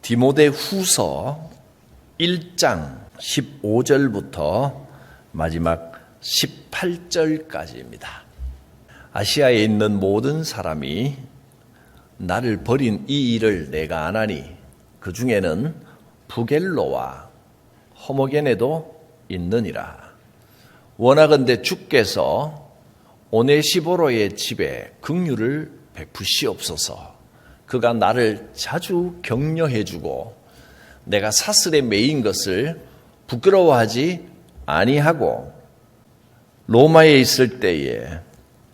디모데 후서 1장 15절부터 마지막 18절까지입니다. 아시아에 있는 모든 사람이 나를 버린 이 일을 내가 아나니 그 중에는 부겔로와 허모게네도 있느니라. 원하건대 주께서 오네시보로의 집에 긍휼을 베푸시옵소서. 그가 나를 자주 격려해주고 내가 사슬에 매인 것을 부끄러워하지 아니하고 로마에 있을 때에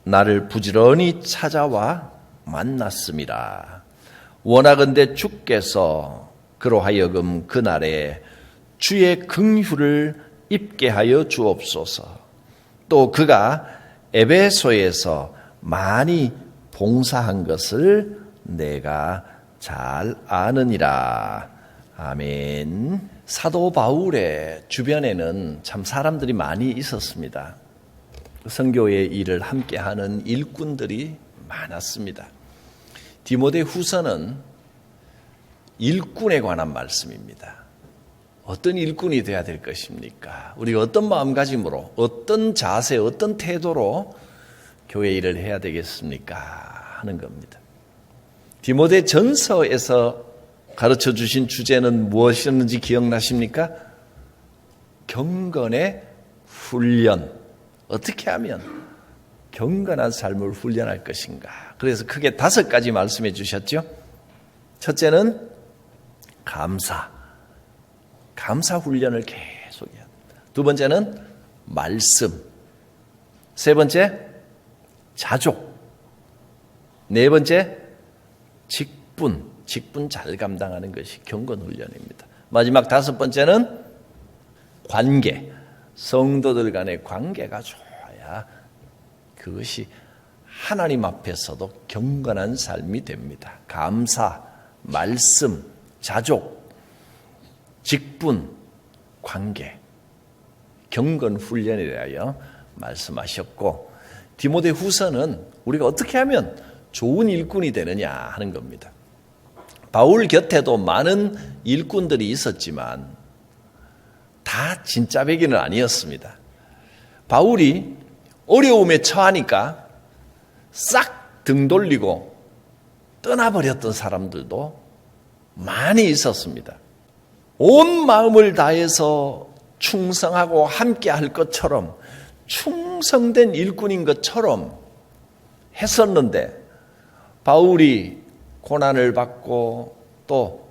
나를 부지런히 찾아와 만났음이라. 원하건대 주께서 그로 하여금 그날에 주의 긍휼을 입게 하여 주옵소서. 또 그가 에베소에서 많이 봉사한 것을 내가 잘 아느니라. 아멘. 사도 바울의 주변에는 참 사람들이 많이 있었습니다. 선교의 일을 함께하는 일꾼들이 많았습니다. 디모데 후서는 일꾼에 관한 말씀입니다. 어떤 일꾼이 되어야 될 것입니까? 우리가 어떤 마음가짐으로, 어떤 자세, 어떤 태도로 교회 일을 해야 되겠습니까? 하는 겁니다. 디모데 전서에서 가르쳐 주신 주제는 무엇이었는지 기억나십니까? 경건의 훈련. 어떻게 하면 경건한 삶을 훈련할 것인가? 그래서 크게 5가지 말씀해 주셨죠. 첫째는 감사 훈련을 계속 해야 합니다. 두 번째는 말씀. 세 번째 자족. 네 번째 직분 잘 감당하는 것이 경건 훈련입니다. 마지막 5번째는 관계. 성도들 간의 관계가 좋아야 그것이 하나님 앞에서도 경건한 삶이 됩니다. 감사, 말씀, 자족, 직분, 관계, 경건 훈련이라여 말씀하셨고, 디모데 후서는 우리가 어떻게 하면 좋은 일꾼이 되느냐 하는 겁니다. 바울 곁에도 많은 일꾼들이 있었지만 다 진짜 배기는 아니었습니다. 바울이 어려움에 처하니까 싹 등 돌리고 떠나버렸던 사람들도 많이 있었습니다. 온 마음을 다해서 충성하고 함께 할 것처럼 충성된 일꾼인 것처럼 했었는데 바울이 고난을 받고 또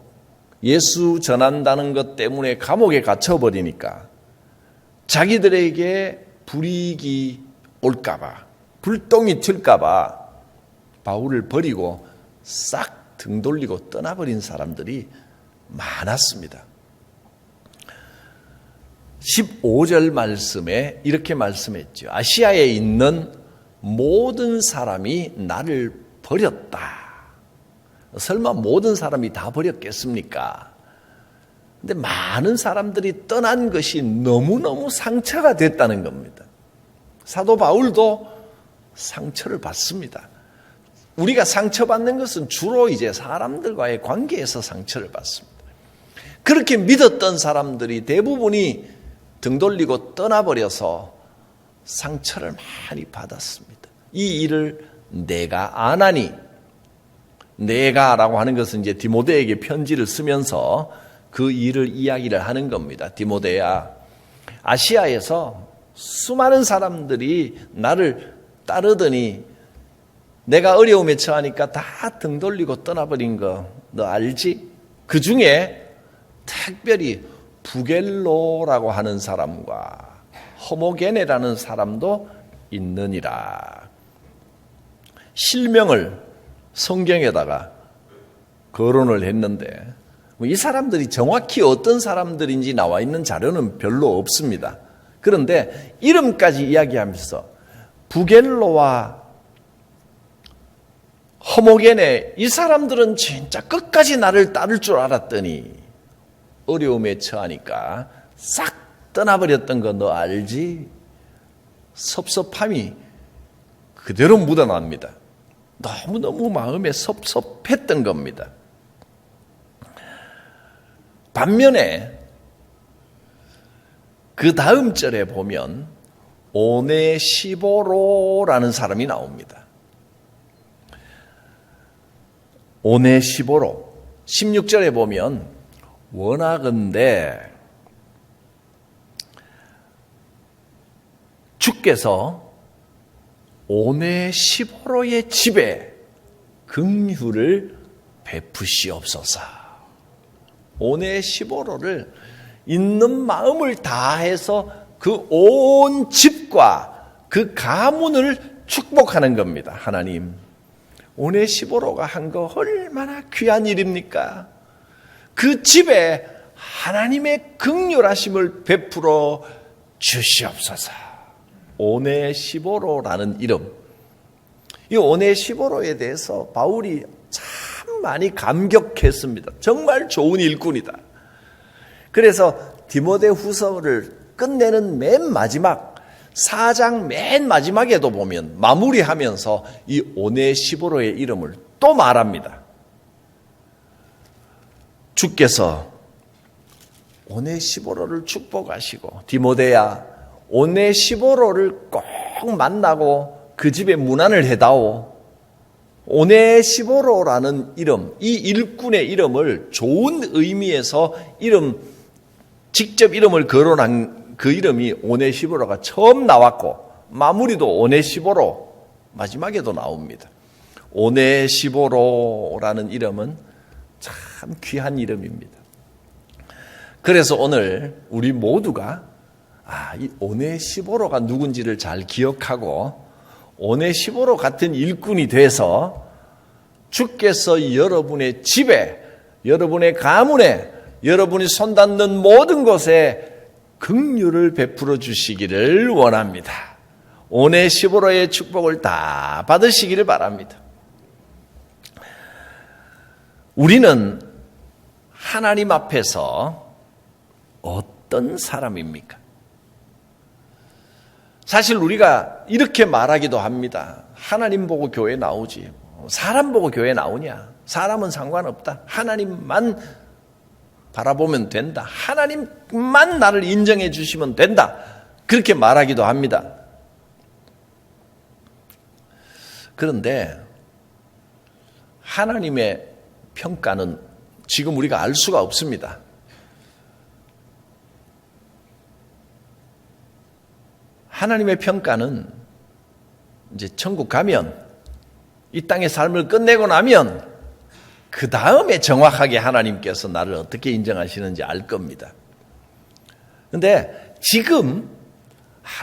예수 전한다는 것 때문에 감옥에 갇혀버리니까 자기들에게 불이익이 올까봐, 불똥이 튈까봐 바울을 버리고 싹 등 돌리고 떠나버린 사람들이 많았습니다. 15절 말씀에 이렇게 말씀했죠. 아시아에 있는 모든 사람이 나를 버렸다. 설마 모든 사람이 다 버렸겠습니까? 근데 많은 사람들이 떠난 것이 너무너무 상처가 됐다는 겁니다. 사도 바울도 상처를 받습니다. 우리가 상처받는 것은 주로 이제 사람들과의 관계에서 상처를 받습니다. 그렇게 믿었던 사람들이 대부분이 등 돌리고 떠나버려서 상처를 많이 받았습니다. 이 일을 내가 아나니, 내가라고 하는 것은 이제 디모데에게 편지를 쓰면서 그 일을 이야기를 하는 겁니다. 디모데야, 아시아에서 수많은 사람들이 나를 따르더니 내가 어려움에 처하니까 다 등 돌리고 떠나버린 거 너 알지? 그 중에 특별히 부겔로라고 하는 사람과 허모게네라는 사람도 있느니라. 실명을 성경에다가 거론을 했는데 이 사람들이 정확히 어떤 사람들인지 나와 있는 자료는 별로 없습니다. 그런데 이름까지 이야기하면서 부겔로와 허모게네, 이 사람들은 진짜 끝까지 나를 따를 줄 알았더니 어려움에 처하니까 싹 떠나버렸던 거 너 알지? 섭섭함이 그대로 묻어납니다. 너무너무 마음에 섭섭했던 겁니다. 반면에 그 다음 절에 보면 오네시보로라는 사람이 나옵니다. 오네시보로 16절에 보면 원하건대 주께서 오네시보로의 집에 긍휼을 베푸시옵소서. 오네시보로를 있는 마음을 다해서 그 온 집과 그 가문을 축복하는 겁니다. 하나님, 오네시보로가 한 거 얼마나 귀한 일입니까? 그 집에 하나님의 긍휼하심을 베풀어 주시옵소서. 오네시보로라는 이름, 이 오네시보로에 대해서 바울이 참 많이 감격했습니다. 정말 좋은 일꾼이다. 그래서 디모데후서를 끝내는 맨 마지막 4장 맨 마지막에도 보면 마무리하면서 이 오네시보로의 이름을 또 말합니다. 주께서 오네시보로를 축복하시고 디모데야 오네시보로를 꼭 만나고 그 집에 문안을 해다오. 오네시보로라는 이름, 이 일꾼의 이름을 좋은 의미에서 직접 이름을 거론한 그 이름이 오네시보로가 처음 나왔고 마무리도 오네시보로 마지막에도 나옵니다. 오네시보로라는 이름은 참 귀한 이름입니다. 그래서 오늘 우리 모두가 이 오네시보로가 누군지를 잘 기억하고 오네시보로 같은 일꾼이 돼서 주께서 여러분의 집에, 여러분의 가문에, 여러분이 손닿는 모든 곳에 긍휼을 베풀어 주시기를 원합니다. 오네시보로의 축복을 다 받으시기를 바랍니다. 우리는 하나님 앞에서 어떤 사람입니까? 사실 우리가 이렇게 말하기도 합니다. 하나님 보고 교회 나오지. 사람 보고 교회 나오냐? 사람은 상관없다. 하나님만 바라보면 된다. 하나님만 나를 인정해 주시면 된다. 그렇게 말하기도 합니다. 그런데 하나님의 평가는 지금 우리가 알 수가 없습니다. 하나님의 평가는 이제 천국 가면 이 땅의 삶을 끝내고 나면 그 다음에 정확하게 하나님께서 나를 어떻게 인정하시는지 알 겁니다. 그런데 지금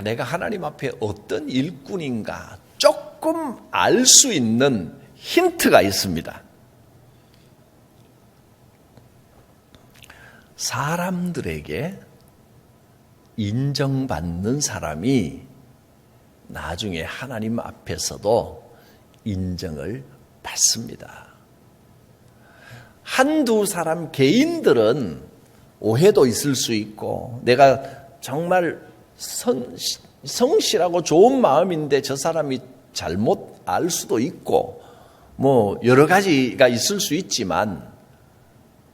내가 하나님 앞에 어떤 일꾼인가 조금 알 수 있는 힌트가 있습니다. 사람들에게 인정받는 사람이 나중에 하나님 앞에서도 인정을 받습니다. 한두 사람 개인들은 오해도 있을 수 있고 내가 정말 성실하고 좋은 마음인데 저 사람이 잘못 알 수도 있고 뭐 여러 가지가 있을 수 있지만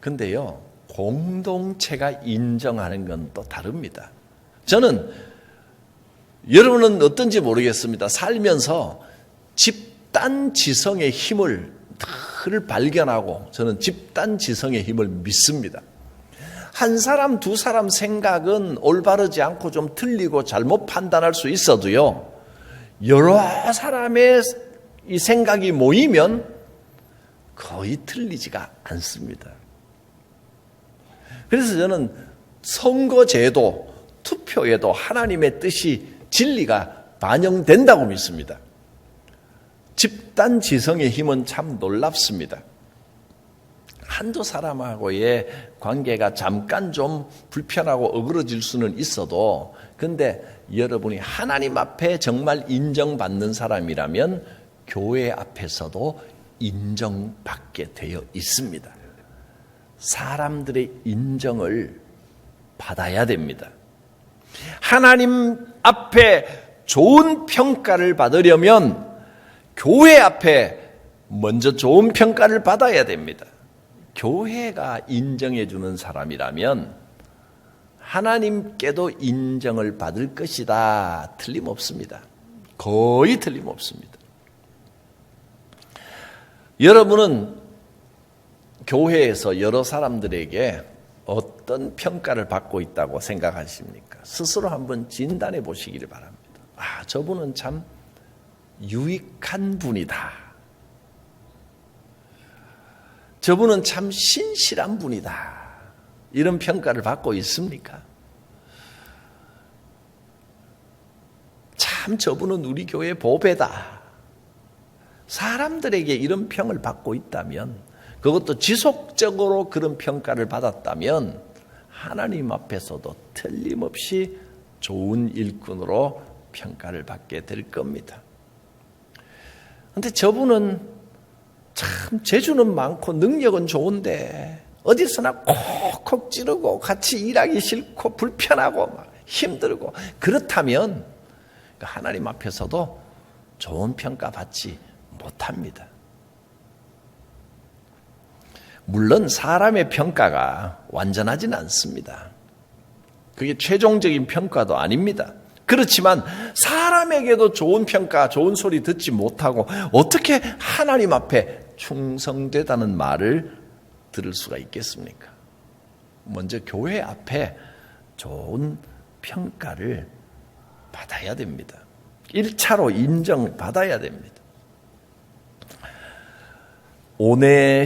근데요 공동체가 인정하는 건 또 다릅니다. 저는 여러분은 어떤지 모르겠습니다. 살면서 집단지성의 힘을 늘 발견하고 저는 집단지성의 힘을 믿습니다. 한 사람 두 사람 생각은 올바르지 않고 좀 틀리고 잘못 판단할 수 있어도요. 여러 사람의 이 생각이 모이면 거의 틀리지가 않습니다. 그래서 저는 선거제도, 투표에도 하나님의 뜻이 진리가 반영된다고 믿습니다. 집단지성의 힘은 참 놀랍습니다. 한두 사람하고의 관계가 잠깐 좀 불편하고 어그러질 수는 있어도 근데 여러분이 하나님 앞에 정말 인정받는 사람이라면 교회 앞에서도 인정받게 되어 있습니다. 사람들의 인정을 받아야 됩니다. 하나님 앞에 좋은 평가를 받으려면 교회 앞에 먼저 좋은 평가를 받아야 됩니다. 교회가 인정해 주는 사람이라면 하나님께도 인정을 받을 것이다. 틀림없습니다. 거의 틀림없습니다. 여러분은 교회에서 여러 사람들에게 어떤 평가를 받고 있다고 생각하십니까? 스스로 한번 진단해 보시기를 바랍니다. 저분은 참 유익한 분이다. 저분은 참 신실한 분이다. 이런 평가를 받고 있습니까? 참 저분은 우리 교회 보배다. 사람들에게 이런 평을 받고 있다면, 그것도 지속적으로 그런 평가를 받았다면 하나님 앞에서도 틀림없이 좋은 일꾼으로 평가를 받게 될 겁니다. 그런데 저분은 참 재주는 많고 능력은 좋은데 어디서나 콕콕 찌르고 같이 일하기 싫고 불편하고 막 힘들고, 그렇다면 하나님 앞에서도 좋은 평가 받지 못합니다. 물론 사람의 평가가 완전하지는 않습니다. 그게 최종적인 평가도 아닙니다. 그렇지만 사람에게도 좋은 평가, 좋은 소리 듣지 못하고 어떻게 하나님 앞에 충성되다는 말을 들을 수가 있겠습니까? 먼저 교회 앞에 좋은 평가를 받아야 됩니다. 1차로 인정받아야 됩니다.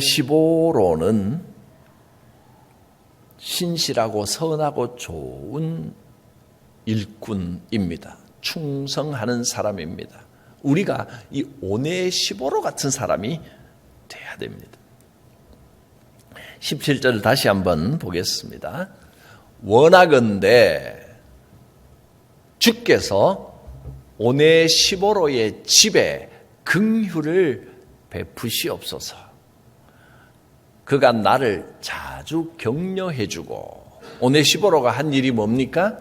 오네시보로는 신실하고 선하고 좋은 일꾼입니다. 충성하는 사람입니다. 우리가 이 오네시보로 같은 사람이 돼야 됩니다. 17절을 다시 한번 보겠습니다. 원하건대 주께서 오네시보로의 집에 긍휼을 베푸시옵소서. 그가 나를 자주 격려해주고, 오네시보로가 한 일이 뭡니까?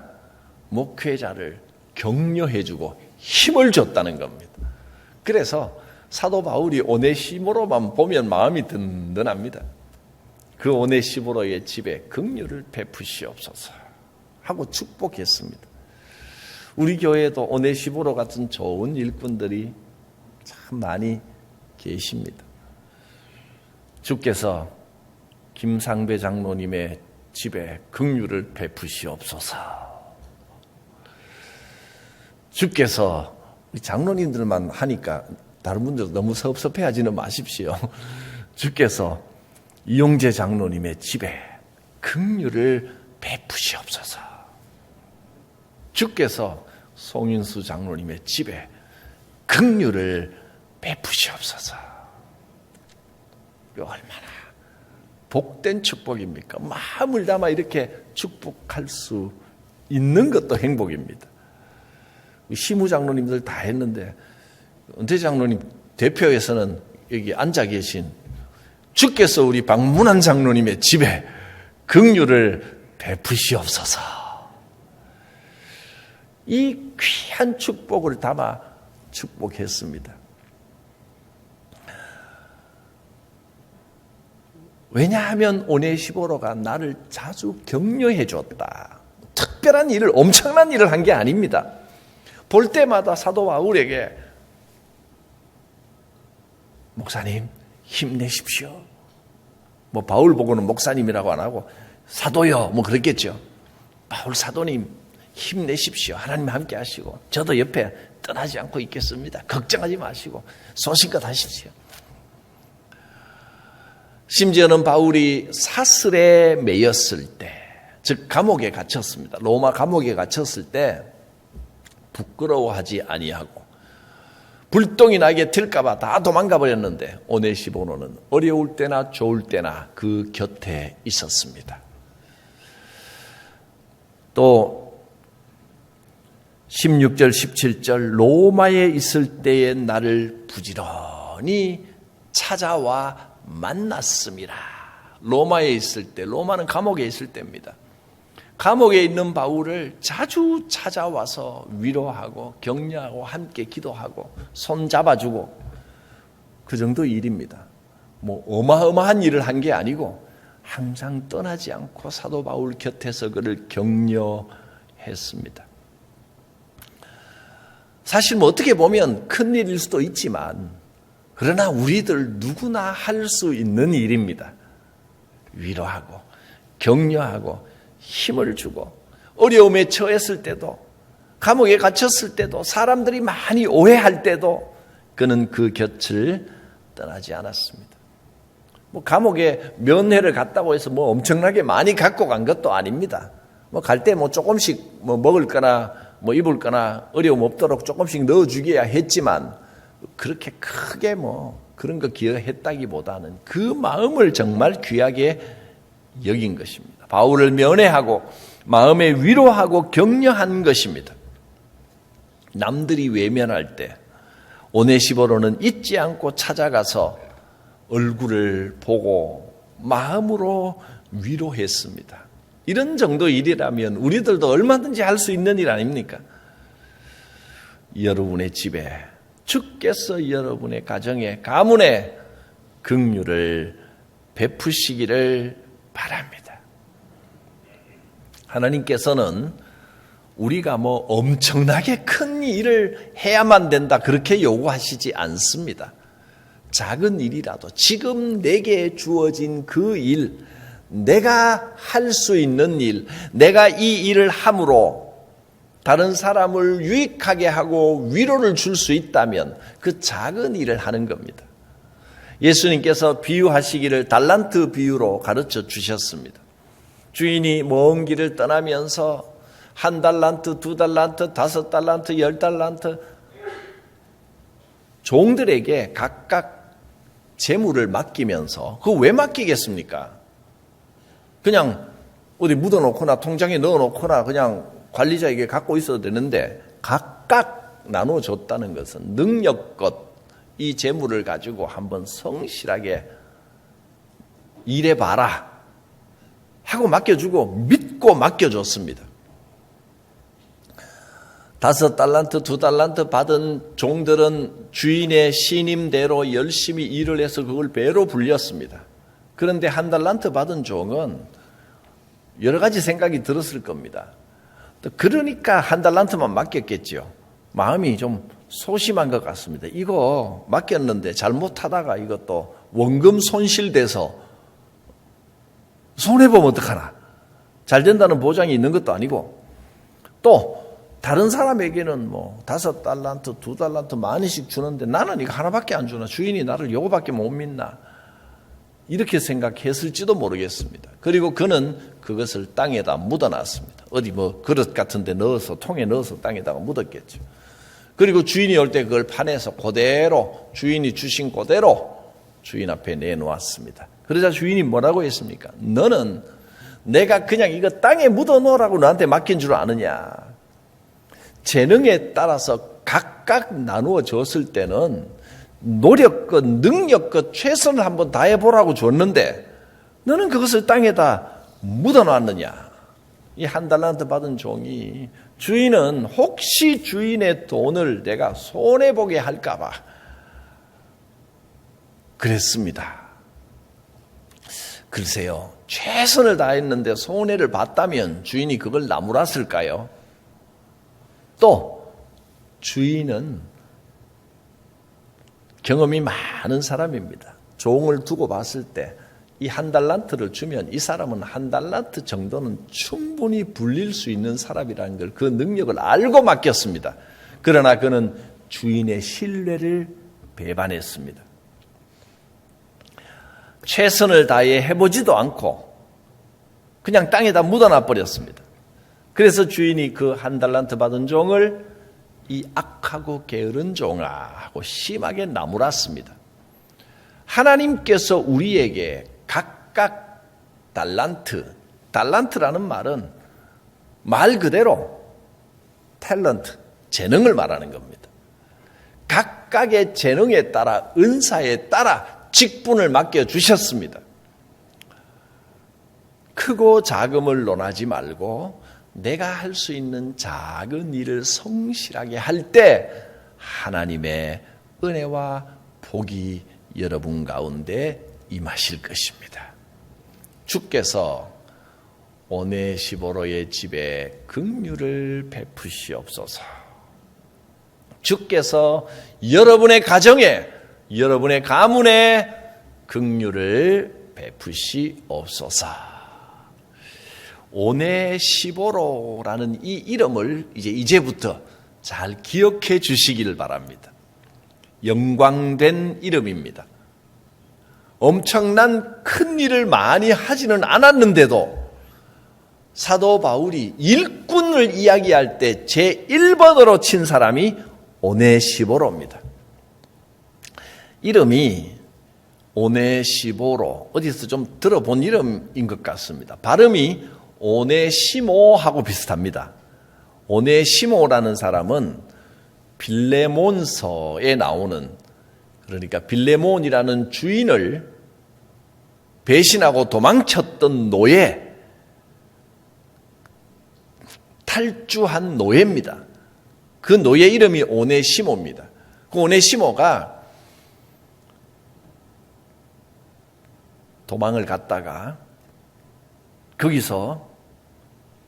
목회자를 격려해주고 힘을 줬다는 겁니다. 그래서 사도 바울이 오네시보로만 보면 마음이 든든합니다. 그 오네시보로의 집에 긍휼을 베푸시옵소서 하고 축복했습니다. 우리 교회에도 오네시보로 같은 좋은 일꾼들이 참 많이 계십니다. 주께서 김상배 장로님의 집에 긍휼을 베푸시옵소서. 주께서 장로님들만 하니까 다른 분들도 너무 섭섭해하지는 마십시오. 주께서 이용재 장로님의 집에 긍휼을 베푸시옵소서. 주께서 송인수 장로님의 집에 긍휼을 베푸시옵소서. 얼마나 복된 축복입니까? 마음을 담아 이렇게 축복할 수 있는 것도 행복입니다. 시무 장로님들 다 했는데 은퇴 장로님 대표에서는 여기 앉아 계신 주께서 우리 박문환 장로님의 집에 긍휼을 베푸시옵소서. 이 귀한 축복을 담아 축복했습니다. 왜냐하면 오네시보로가 나를 자주 격려해 줬다. 특별한 일을, 엄청난 일을 한 게 아닙니다. 볼 때마다 사도 바울에게 목사님 힘내십시오. 뭐 바울 보고는 목사님이라고 안 하고 사도요 뭐 그랬겠죠. 바울 사도님 힘내십시오. 하나님 함께 하시고 저도 옆에 떠나지 않고 있겠습니다. 걱정하지 마시고 소신껏 하십시오. 심지어는 바울이 사슬에 매였을 때, 즉 감옥에 갇혔습니다. 로마 감옥에 갇혔을 때 부끄러워하지 아니하고 불똥이 나게 튈까 봐 다 도망가 버렸는데 오네시보로는 어려울 때나 좋을 때나 그 곁에 있었습니다. 또 16절 17절 로마에 있을 때에 나를 부지런히 찾아와 만났음이라. 로마에 있을 때, 로마는 감옥에 있을 때입니다. 감옥에 있는 바울을 자주 찾아와서 위로하고 격려하고 함께 기도하고 손 잡아주고 그 정도 일입니다. 뭐 어마어마한 일을 한 게 아니고 항상 떠나지 않고 사도 바울 곁에서 그를 격려했습니다. 사실 뭐 어떻게 보면 큰 일일 수도 있지만 그러나 우리들 누구나 할 수 있는 일입니다. 위로하고 격려하고 힘을 주고 어려움에 처했을 때도 감옥에 갇혔을 때도 사람들이 많이 오해할 때도 그는 그 곁을 떠나지 않았습니다. 뭐 감옥에 면회를 갔다고 해서 뭐 엄청나게 많이 갖고 간 것도 아닙니다. 뭐 갈 때 뭐 조금씩 뭐 먹을 거나 뭐 입을 거나 어려움 없도록 조금씩 넣어주기야 했지만 그렇게 크게 뭐 그런 거 기여했다기보다는 그 마음을 정말 귀하게 여긴 것입니다. 바울을 면회하고 마음에 위로하고 격려한 것입니다. 남들이 외면할 때 오네시보로는 잊지 않고 찾아가서 얼굴을 보고 마음으로 위로했습니다. 이런 정도 일이라면 우리들도 얼마든지 할 수 있는 일 아닙니까? 여러분의 집에 주께서 여러분의 가정에 가문에 긍휼을 베푸시기를 바랍니다. 하나님께서는 우리가 뭐 엄청나게 큰 일을 해야만 된다 그렇게 요구하시지 않습니다. 작은 일이라도 지금 내게 주어진 그 일, 내가 할 수 있는 일, 내가 이 일을 함으로 다른 사람을 유익하게 하고 위로를 줄 수 있다면 그 작은 일을 하는 겁니다. 예수님께서 비유하시기를 달란트 비유로 가르쳐 주셨습니다. 주인이 먼 길을 떠나면서 1달란트, 2달란트, 5달란트, 10달란트 종들에게 각각 재물을 맡기면서 그거 왜 맡기겠습니까? 그냥 어디 묻어놓거나 통장에 넣어놓거나 그냥 관리자에게 갖고 있어도 되는데 각각 나눠줬다는 것은 능력껏 이 재물을 가지고 한번 성실하게 일해봐라 하고 맡겨주고 믿고 맡겨줬습니다. 5달란트, 2달란트 받은 종들은 주인의 신임대로 열심히 일을 해서 그걸 배로 불렸습니다. 그런데 1달란트 받은 종은 여러 가지 생각이 들었을 겁니다. 그러니까 1달란트만 맡겼겠죠. 마음이 좀 소심한 것 같습니다. 이거 맡겼는데 잘못하다가 이것도 원금 손실돼서 손해보면 어떡하나. 잘 된다는 보장이 있는 것도 아니고 또 다른 사람에게는 뭐 5달란트, 2달란트 많이씩 주는데 나는 이거 하나밖에 안 주나. 주인이 나를 요거밖에 못 믿나. 이렇게 생각했을지도 모르겠습니다. 그리고 그는 그것을 땅에다 묻어놨습니다. 어디 뭐 그릇 같은 데 넣어서 통에 넣어서 땅에다가 묻었겠죠. 그리고 주인이 올 때 그걸 파내서 그대로 주인이 주신 그대로 주인 앞에 내놓았습니다. 그러자 주인이 뭐라고 했습니까? 너는 내가 그냥 이거 땅에 묻어놓으라고 너한테 맡긴 줄 아느냐. 재능에 따라서 각각 나누어 줬을 때는 노력껏 능력껏 최선을 한번 다해보라고 줬는데 너는 그것을 땅에다 묻어놨느냐. 이 1달란트 받은 종이 주인은 혹시 주인의 돈을 내가 손해보게 할까봐 그랬습니다. 글쎄요, 최선을 다했는데 손해를 봤다면 주인이 그걸 나무랐을까요? 또 주인은 경험이 많은 사람입니다. 종을 두고 봤을 때 이 1달란트를 주면 이 사람은 1달란트 정도는 충분히 불릴 수 있는 사람이라는 걸 그 능력을 알고 맡겼습니다. 그러나 그는 주인의 신뢰를 배반했습니다. 최선을 다해 해보지도 않고 그냥 땅에다 묻어놔 버렸습니다. 그래서 주인이 그 1달란트 받은 종을 이 악하고 게으른 종아 하고 심하게 나무랐습니다. 하나님께서 우리에게 각각 달란트라는 말은 말 그대로 탤런트, 재능을 말하는 겁니다. 각각의 재능에 따라 은사에 따라 직분을 맡겨주셨습니다. 크고 작음을 논하지 말고 내가 할 수 있는 작은 일을 성실하게 할 때 하나님의 은혜와 복이 여러분 가운데 임하실 것입니다. 주께서 오네시보로의 집에 긍휼을 베푸시옵소서. 주께서 여러분의 가정에, 여러분의 가문에 긍휼을 베푸시옵소서. 오네시보로라는 이 이름을 이제부터 잘 기억해 주시길 바랍니다. 영광된 이름입니다. 엄청난 큰 일을 많이 하지는 않았는데도 사도 바울이 일꾼을 이야기할 때 제1번으로 친 사람이 오네시보로입니다. 이름이 오네시보로, 어디서 좀 들어본 이름인 것 같습니다. 발음이 오네시모하고 비슷합니다. 오네시모라는 사람은 빌레몬서에 나오는, 그러니까 빌레몬이라는 주인을 배신하고 도망쳤던 노예, 탈주한 노예입니다. 그 노예 이름이 오네시모입니다. 그 오네시모가 도망을 갔다가 거기서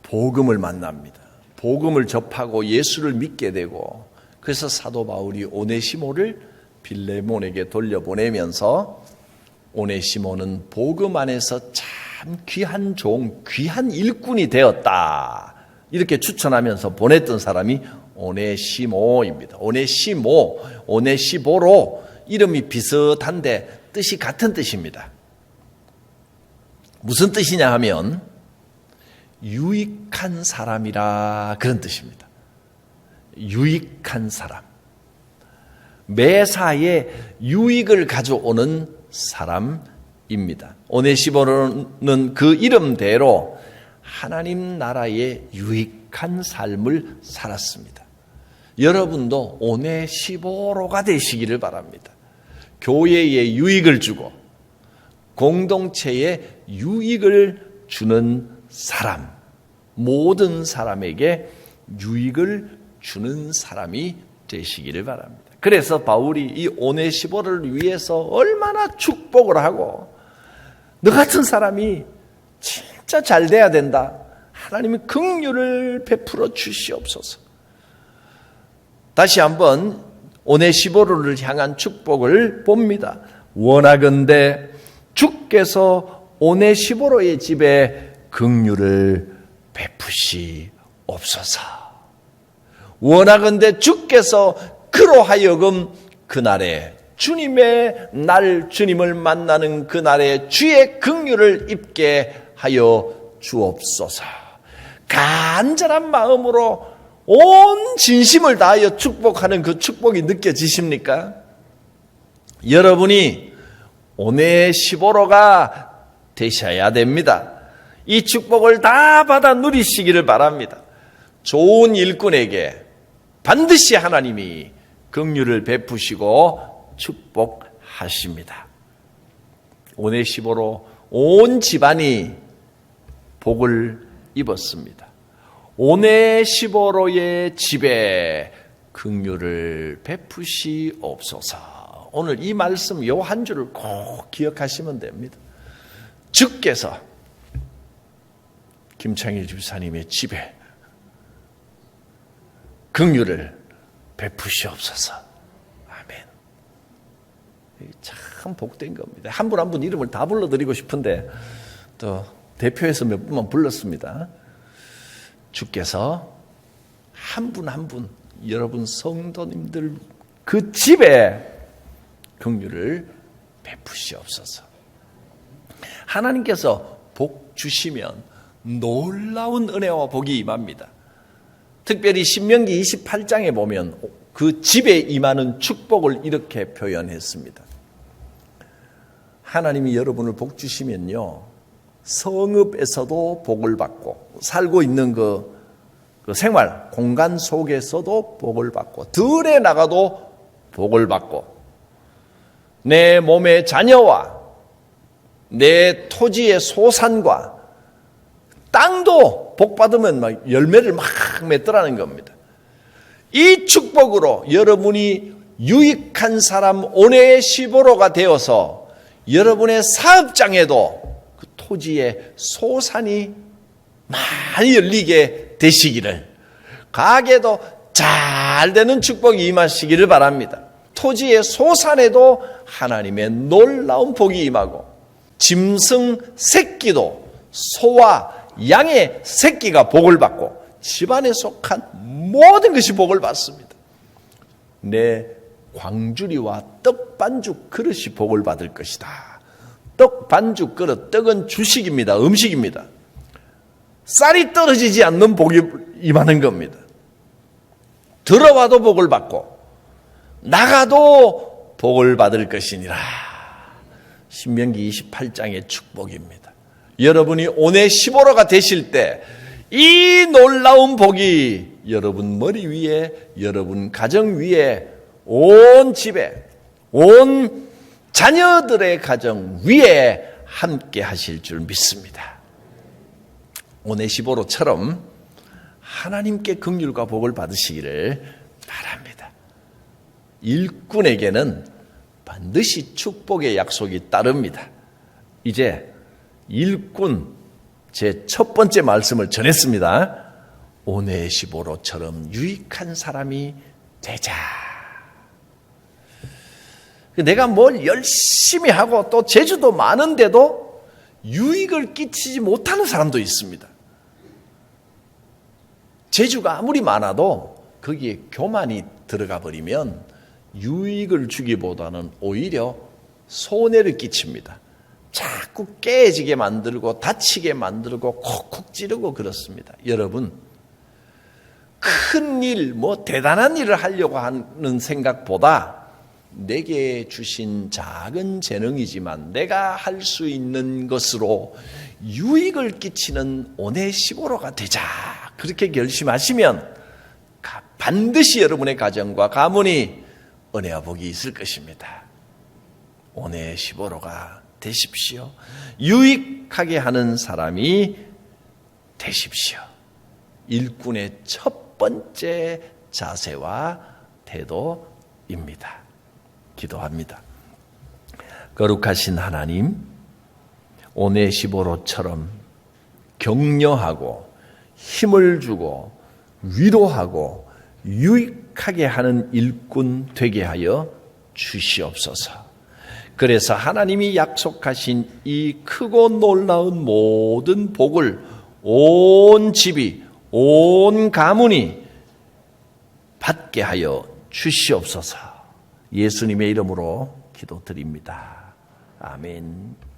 복음을 만납니다. 복음을 접하고 예수를 믿게 되고, 그래서 사도 바울이 오네시모를 빌레몬에게 돌려보내면서 오네시모는 복음 안에서 참 귀한 종, 귀한 일꾼이 되었다, 이렇게 추천하면서 보냈던 사람이 오네시모입니다. 오네시모, 오네시보로, 이름이 비슷한데 뜻이 같은 뜻입니다. 무슨 뜻이냐 하면 유익한 사람이라, 그런 뜻입니다. 유익한 사람, 매사에 유익을 가져오는 사람입니다. 오네시모는 그 이름대로 하나님 나라의 유익한 삶을 살았습니다. 여러분도 오네시보로가 되시기를 바랍니다. 교회에 유익을 주고 공동체에 유익을 주는 사람, 모든 사람에게 유익을 주는 사람이 되시기를 바랍니다. 그래서 바울이 이 오네시보를 위해서 얼마나 축복을 하고, 너 같은 사람이 진짜 잘 돼야 된다, 하나님이 긍휼을 베풀어 주시옵소서. 다시 한번 오네시보를 향한 축복을 봅니다. 원하건대 주께서 오네시보로의 집에 긍휼을 베푸시옵소서. 원하건대 주께서 그로 하여금 그날에 주님의 날, 주님을 만나는 그날에 주의 긍휼을 입게 하여 주옵소서. 간절한 마음으로 온 진심을 다하여 축복하는 그 축복이 느껴지십니까? 여러분이 오네시보로가 되셔야 됩니다. 이 축복을 다 받아 누리시기를 바랍니다. 좋은 일꾼에게 반드시 하나님이 긍휼을 베푸시고 축복하십니다. 오네시보로 온 집안이 복을 입었습니다. 오네시보로의 집에 긍휼을 베푸시옵소서. 오늘 이 말씀 요 한 줄을 꼭 기억하시면 됩니다. 주께서 김창일 집사님의 집에 긍휼을 베푸시옵소서. 아멘. 참 복된 겁니다. 한 분 한 분 이름을 다 불러드리고 싶은데 또 대표해서 몇 분만 불렀습니다. 주께서 한 분 한 분, 여러분 성도님들 그 집에 긍휼을 베푸시옵소서. 하나님께서 복 주시면 놀라운 은혜와 복이 임합니다. 특별히 신명기 28장에 보면 그 집에 임하는 축복을 이렇게 표현했습니다. 하나님이 여러분을 복 주시면요, 성읍에서도 복을 받고, 살고 있는 그 생활 공간 속에서도 복을 받고, 들에 나가도 복을 받고, 내 몸의 자녀와 내 토지의 소산과 땅도 복 받으면 막 열매를 막 맺더라는 겁니다. 이 축복으로 여러분이 유익한 사람 오네시보로가 되어서 여러분의 사업장에도 그 토지의 소산이 많이 열리게 되시기를, 가게도 잘 되는 축복이 임하시기를 바랍니다. 토지의 소산에도 하나님의 놀라운 복이 임하고, 짐승 새끼도 소와 양의 새끼가 복을 받고, 집안에 속한 모든 것이 복을 받습니다. 내 광주리와 떡 반죽 그릇이 복을 받을 것이다. 떡 반죽 그릇, 떡은 주식입니다. 음식입니다. 쌀이 떨어지지 않는 복이 임하는 겁니다. 들어와도 복을 받고 나가도 복을 받을 것이니라. 신명기 28장의 축복입니다. 여러분이 오네시보로가 되실 때 이 놀라운 복이 여러분 머리 위에, 여러분 가정 위에, 온 집에, 온 자녀들의 가정 위에 함께 하실 줄 믿습니다. 오네시보로처럼 하나님께 긍휼과 복을 받으시기를 바랍니다. 일꾼에게는 반드시 축복의 약속이 따릅니다. 이제 일꾼 제 첫 번째 말씀을 전했습니다. 오네시보로처럼 유익한 사람이 되자. 내가 뭘 열심히 하고 또 재주도 많은데도 유익을 끼치지 못하는 사람도 있습니다. 재주가 아무리 많아도 거기에 교만이 들어가 버리면 유익을 주기보다는 오히려 손해를 끼칩니다. 자꾸 깨지게 만들고 다치게 만들고 콕콕 찌르고 그렇습니다. 여러분, 큰 일, 대단한 일을 하려고 하는 생각보다 내게 주신 작은 재능이지만 내가 할 수 있는 것으로 유익을 끼치는 오네시보로가 되자, 그렇게 결심하시면 반드시 여러분의 가정과 가문이 은혜와 복이 있을 것입니다. 오네시보로가 되십시오. 유익하게 하는 사람이 되십시오. 일꾼의 첫 번째 자세와 태도입니다. 기도합니다. 거룩하신 하나님, 오네시보로처럼 격려하고 힘을 주고 위로하고 유익하게 하는 일꾼 되게 하여 주시옵소서. 그래서 하나님이 약속하신 이 크고 놀라운 모든 복을 온 집이, 온 가문이 받게 하여 주시옵소서. 예수님의 이름으로 기도드립니다. 아멘.